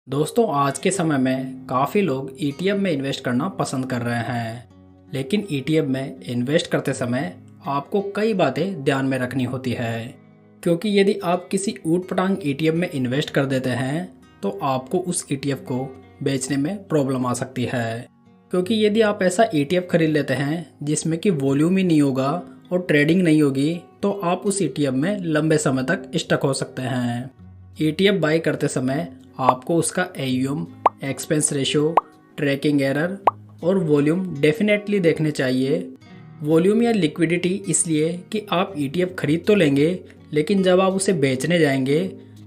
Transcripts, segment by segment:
दोस्तों आज के समय में काफ़ी लोग ईटीएफ में इन्वेस्ट करना पसंद कर रहे हैं। लेकिन ईटीएफ में इन्वेस्ट करते समय आपको कई बातें ध्यान में रखनी होती है, क्योंकि यदि आप किसी ऊट पटांग ईटीएफ में इन्वेस्ट कर देते हैं तो आपको उस ईटीएफ को बेचने में प्रॉब्लम आ सकती है। क्योंकि यदि आप ऐसा ईटीएफ खरीद लेते हैं जिसमें कि वॉल्यूम ही नहीं होगा और ट्रेडिंग नहीं होगी तो आप उस ईटीएफ में लंबे समय तक स्टक हो सकते हैं। ईटीएफ बाय करते समय आपको उसका AUM, expense ratio, tracking error और वॉल्यूम डेफिनेटली देखने चाहिए। वॉल्यूम या लिक्विडिटी इसलिए कि आप ईटीएफ खरीद तो लेंगे, लेकिन जब आप उसे बेचने जाएंगे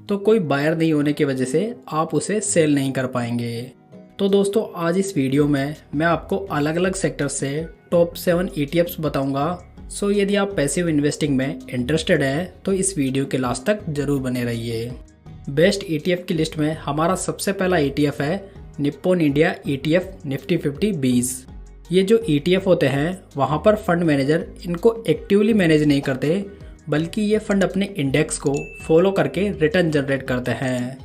तो कोई बायर नहीं होने की वजह से आप उसे सेल नहीं कर पाएंगे। तो दोस्तों आज इस वीडियो में मैं आपको अलग अलग सेक्टर से टॉप 7 ईटीएफ्स बताऊंगा। सो यदि आप पैसिव इन्वेस्टिंग में इंटरेस्टेड हैं तो इस वीडियो के लास्ट तक जरूर बने रहिए। बेस्ट ईटीएफ की लिस्ट में हमारा सबसे पहला ईटीएफ है निप्पॉन इंडिया ईटीएफ निफ्टी 50-20। ये जो ईटीएफ होते हैं वहाँ पर फंड मैनेजर इनको एक्टिवली मैनेज नहीं करते, बल्कि ये फंड अपने इंडेक्स को फॉलो करके रिटर्न जनरेट करते हैं।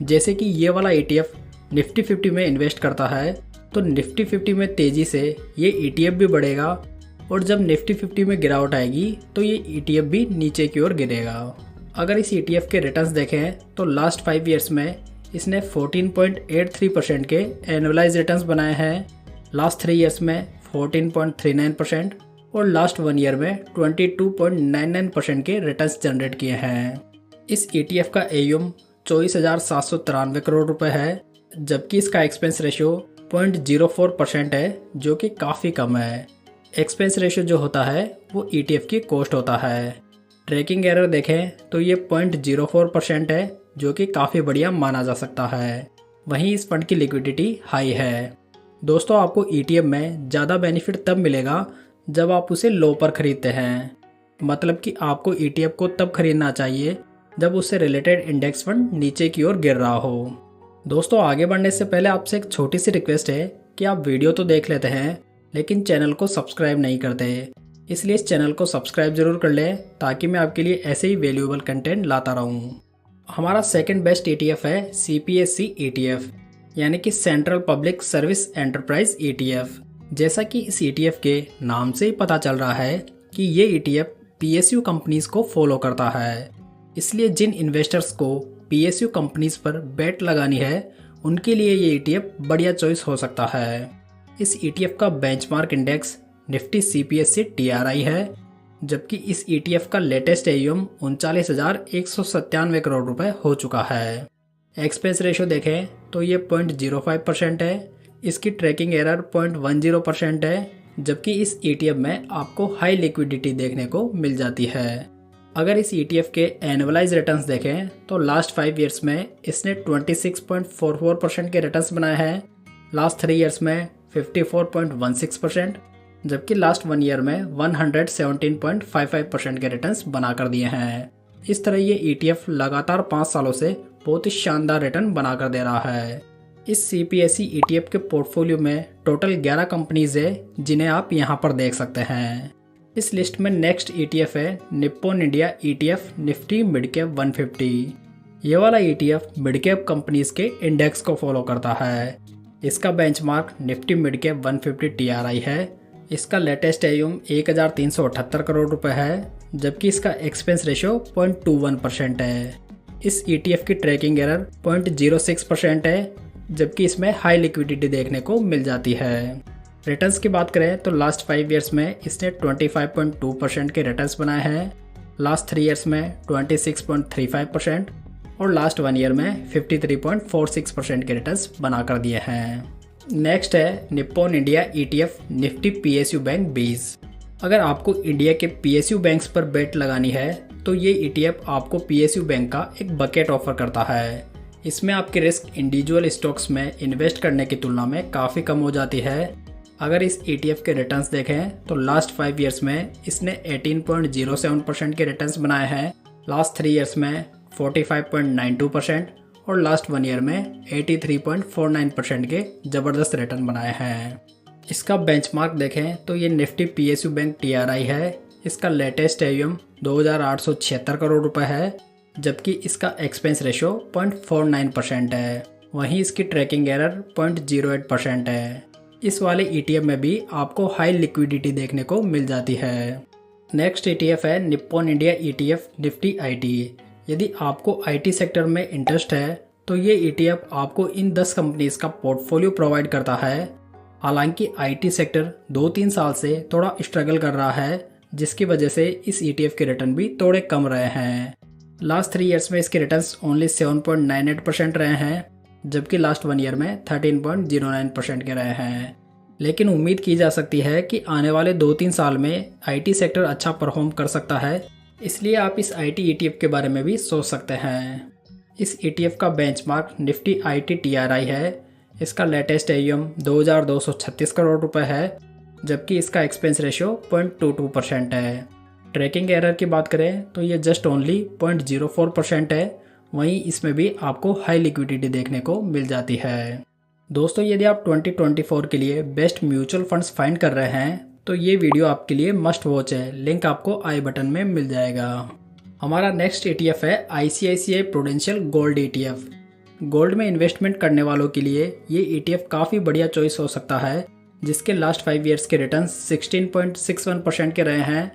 जैसे कि ये वाला ईटीएफ निफ्टी 50 में इन्वेस्ट करता है तो निफ्टी 50 में तेज़ी से ये ईटीएफ भी बढ़ेगा, और जब निफ्टी 50 में गिरावट आएगी तो ये ईटीएफ भी नीचे की ओर गिरेगा। अगर इस ईटीएफ के रिटर्न्स देखें तो लास्ट 5 ईयर्स में इसने 14.83% के एनुअलाइज रिटर्न्स बनाए हैं, लास्ट 3 ईयर्स में 14.39% और लास्ट 1 ईयर में 22.99% के रिटर्न्स जनरेट किए हैं। इस ईटीएफ का एयूएम 24,793 करोड़ रुपए है, जबकि इसका एक्सपेंस रेशियो 0.04% है, जो कि काफ़ी कम है। एक्सपेंस रेशियो जो होता है वो ईटीएफ की कॉस्ट होता है। ट्रैकिंग एरर देखें तो ये 0.04% है, जो कि काफ़ी बढ़िया माना जा सकता है। वहीं इस फंड की लिक्विडिटी हाई है। दोस्तों आपको ईटीएफ में ज़्यादा बेनिफिट तब मिलेगा जब आप उसे लो पर खरीदते हैं। मतलब कि आपको ईटीएफ को तब खरीदना चाहिए जब उससे रिलेटेड इंडेक्स फंड नीचे की ओर गिर रहा हो। दोस्तों आगे बढ़ने से पहले आपसे एक छोटी सी रिक्वेस्ट है कि आप वीडियो तो देख लेते हैं लेकिन चैनल को सब्सक्राइब नहीं करते, इसलिए इस चैनल को सब्सक्राइब जरूर कर लें ताकि मैं आपके लिए ऐसे ही वैल्यूएबल कंटेंट लाता रहूं। हमारा सेकंड बेस्ट ईटीएफ है सीपीएससी ईटीएफ, यानी कि central public service enterprise ETF. जैसा कि इस ईटीएफ के नाम से ही पता चल रहा है कि ये ईटीएफ पीएसयू कंपनीज को फॉलो करता है, इसलिए जिन इन्वेस्टर्स को पीएसयू कंपनीज पर बेट लगानी है उनके लिए ये ईटीएफ बढ़िया चॉइस हो सकता है। इस ईटीएफ का benchmark index Nifty CPSC TRI है, जबकि इस ईटीएफ का लेटेस्ट एयूएम 39,197 करोड़ रुपए हो चुका है। एक्सपेंस रेशियो देखें तो ये 0.05% है, इसकी ट्रैकिंग एरर 0.10% है, जबकि इस ईटीएफ में आपको हाई लिक्विडिटी देखने को मिल जाती है। अगर इस ईटीएफ के एनुअलाइज रिटर्न्स देखें तो लास्ट 5 ईयर्स में इसने 26.44% के रिटर्न्स बनाए हैं, लास्ट 3 ईयर्स में 54.16%, जबकि लास्ट 1 ईयर में 117.55% के रिटर्न्स बना कर दिए हैं। इस तरह ये ईटीएफ लगातार 5 सालों से बहुत ही शानदार रिटर्न बना कर दे रहा है। इस सीपीएससी ईटीएफ के पोर्टफोलियो में टोटल 11 कंपनीज है जिन्हें आप यहाँ पर देख सकते हैं। इस लिस्ट में नेक्स्ट ईटीएफ है Nippon India ETF Nifty mid cap 150। ये वाला ईटीएफ मिड कैप कंपनीज के इंडेक्स को फॉलो करता है। इसका benchmark Nifty mid cap 150 TRI है। इसका लेटेस्ट एयूएम 1,378 करोड़ रुपए है, जबकि इसका एक्सपेंस रेशियो 0.21% है। इस ईटीएफ की ट्रैकिंग एरर 0.06% है, जबकि इसमें हाई लिक्विडिटी देखने को मिल जाती है। रिटर्न्स की बात करें तो लास्ट 5 ईयर्स में इसने 25.2% के रिटर्न्स बनाए हैं, लास्ट 3 ईयर्स में 26.35% और लास्ट 1 ईयर में 53.46% के रिटर्न्स बना कर दिए हैं। नेक्स्ट है Nippon India ETF Nifty PSU bank 20। अगर आपको इंडिया के पीएसयू बैंक्स पर बेट लगानी है तो ये ईटीएफ आपको पीएसयू बैंक का एक बकेट ऑफर करता है। इसमें आपकी रिस्क इंडिविजुअल स्टॉक्स में इन्वेस्ट करने की तुलना में काफ़ी कम हो जाती है। अगर इस ईटीएफ के रिटर्न्स देखें तो लास्ट 5 ईयर्स में इसने 18.07% के रिटर्न्स बनाए हैं, लास्ट 3 ईयर्स में 45.92% और लास्ट 1 ईयर में 83.49% के ज़बरदस्त रिटर्न बनाए हैं। इसका बेंचमार्क देखें तो ये निफ्टी पीएसयू बैंक टीआरआई है। इसका लेटेस्ट एयूएम 2,876 करोड़ रुपए है, जबकि इसका एक्सपेंस रेशियो 0.49% है। वहीं इसकी ट्रैकिंग एरर 0.08% है। इस वाले ETF में भी आपको हाई लिक्विडिटी देखने को मिल जाती है। नेक्स्ट ETF है Nippon India ETF Nifty IT। यदि आपको IT सेक्टर में इंटरेस्ट है तो ये ETF आपको इन 10 कंपनीज का पोर्टफोलियो प्रोवाइड करता है। हालांकि IT सेक्टर 2-3 साल से थोड़ा स्ट्रगल कर रहा है, जिसकी वजह से इस ETF के रिटर्न भी थोड़े कम रहे हैं। लास्ट 3 ईयर्स में इसके रिटर्न्स ओनली 7.98% रहे हैं, जबकि लास्ट 1 ईयर में 13.09% के रहे हैं। लेकिन उम्मीद की जा सकती है कि आने वाले 2-3 साल में IT सेक्टर अच्छा परफॉर्म कर सकता है, इसलिए आप इस IT ETF के बारे में भी सोच सकते हैं। इस ETF का बेंचमार्क निफ्टी IT TRI है। इसका लेटेस्ट AUM 2236 करोड़ रुपए है, जबकि इसका एक्सपेंस रेशियो 0.22% है। ट्रैकिंग एरर की बात करें तो ये जस्ट ओनली 0.04% है। वहीं इसमें भी आपको हाई लिक्विडिटी देखने को मिल जाती है। दोस्तों, यदि आप 2024 के लिए बेस्ट म्यूचुअल फंड्स फाइंड कर रहे हैं तो ये वीडियो आपके लिए मस्ट वॉच है। लिंक आपको आई बटन में मिल जाएगा। हमारा नेक्स्ट ETF है ICICI prudential gold ETF। Gold में इन्वेस्टमेंट करने वालों के लिए ये ETF काफ़ी बढ़िया चॉइस हो सकता है, जिसके लास्ट 5 ईयर्स के रिटर्न 16.61% के रहे हैं,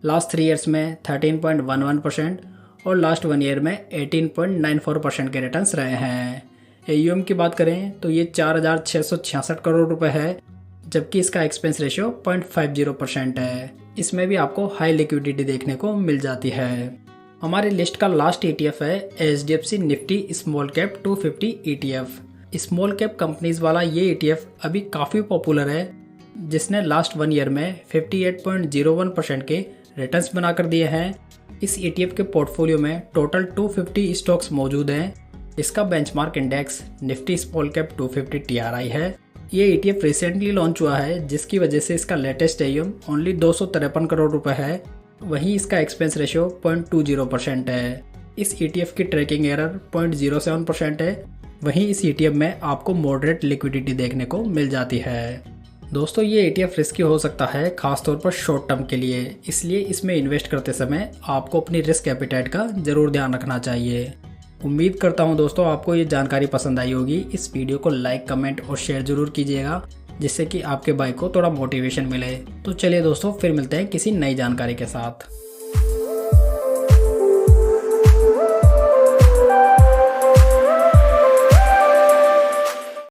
लास्ट 3 ईयर्स में 13.11% और लास्ट 1 ईयर में 18.94% के रिटर्न्स रहे हैं। AUM की बात करें तो ये 4,666 करोड़ रुपए है, जबकि इसका एक्सपेंस रेशियो 0.50% है। इसमें भी आपको हाई लिक्विडिटी देखने को मिल जाती है। हमारी लिस्ट का लास्ट ETF है HDFC Nifty small cap 250 ETF। Small cap companies वाला ये ETF अभी काफ़ी पॉपुलर है, जिसने लास्ट 1 ईयर में 58.01% के रिटर्न्स बनाकर दिए हैं। इस ETF के पोर्टफोलियो में टोटल 250 स्टॉक्स मौजूद हैं। इसका benchmark index Nifty small cap 250 TRI है। ये ETF रिसेंटली लॉन्च हुआ है, जिसकी वजह से इसका लेटेस्ट AUM ओनली 253 करोड़ रुपए है। वहीं इसका एक्सपेंस रेशियो 0.20% है। इस ETF की ट्रैकिंग एरर 0.07% है। वहीं इस ETF में आपको मॉडरेट लिक्विडिटी देखने को मिल जाती है। दोस्तों, ये ETF रिस्की हो सकता है, खासतौर पर शॉर्ट टर्म के लिए, इसलिए इसमें इन्वेस्ट करते समय आपको अपनी रिस्क एपिटाइट का ज़रूर ध्यान रखना चाहिए। उम्मीद करता हूँ दोस्तों आपको ये जानकारी पसंद आई होगी। इस वीडियो को लाइक, कमेंट और शेयर जरूर कीजिएगा, जिससे कि आपके भाई को थोड़ा मोटिवेशन मिले। तो चलिए दोस्तों, फिर मिलते हैं किसी नई जानकारी के साथ।